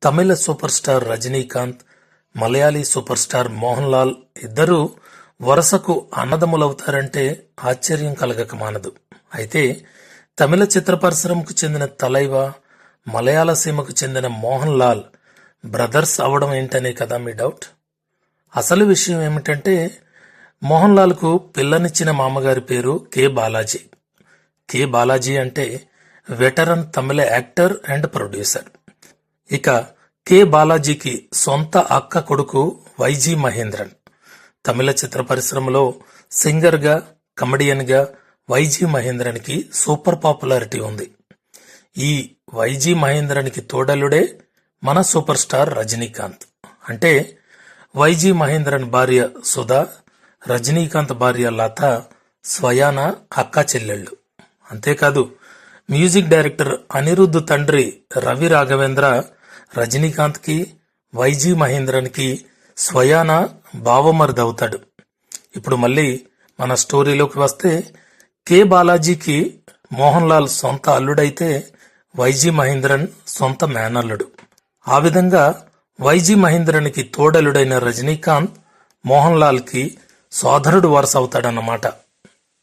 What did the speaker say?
తమిళ super star Rajinikanth, Malayali super star Mohan Lal ఇద్దరూ వరుసకు అన్నదమ్ములవుతారంటే ఆశ్చర్యం కలగక మానదు. అయితే తమిళ చిత్ర పరిశ్రమకు చెందిన తలైవా, మలయాళ సీమకు చెందిన మోహన్ లాల్ బ్రదర్స్ అవడం ఏంటనే కదా మీ డౌట్. అసలు విషయం ఏమిటంటే మోహన్ లాల్కు పిల్లనిచ్చిన మామగారి పేరు కె బాలాజీ. కె బాలాజీ అంటే veteran Tamil actor and producer. ఇక కె బాలాజీకి సొంత అక్క కొడుకు వైజీ మహేంద్రన్. తమిళ చిత్ర పరిశ్రమలో సింగర్గా, కమెడియన్గా వైజీ మహేంద్రన్కి సూపర్ పాపులారిటీ ఉంది. ఈ వైజీ మహేంద్రన్కి తోడలుడే మన సూపర్ స్టార్ రజనీకాంత్. అంటే వైజీ మహేంద్రన్ భార్య సుధా, రజనీకాంత్ భార్య లత స్వయాన అక్కా చెల్లెళ్ళు. అంతేకాదు మ్యూజిక్ డైరెక్టర్ అనిరుద్ధ్ తండ్రి రవి రాఘవేంద్ర రజనీకాంత్కి, వైజీ మహేంద్రన్కి స్వయాన బావమరిదవుతాడు. ఇప్పుడు మళ్ళీ మన స్టోరీలోకి వస్తే కె బాలాజీకి మోహన్ లాల్ సొంత అల్లుడైతే వైజీ మహేంద్రన్ సొంత మేనల్లుడు. ఆ విధంగా వైజీ మహేంద్రన్కి తోడలుడైన రజనీకాంత్ మోహన్ లాల్కి సోదరుడు వరుస అవుతాడన్నమాట.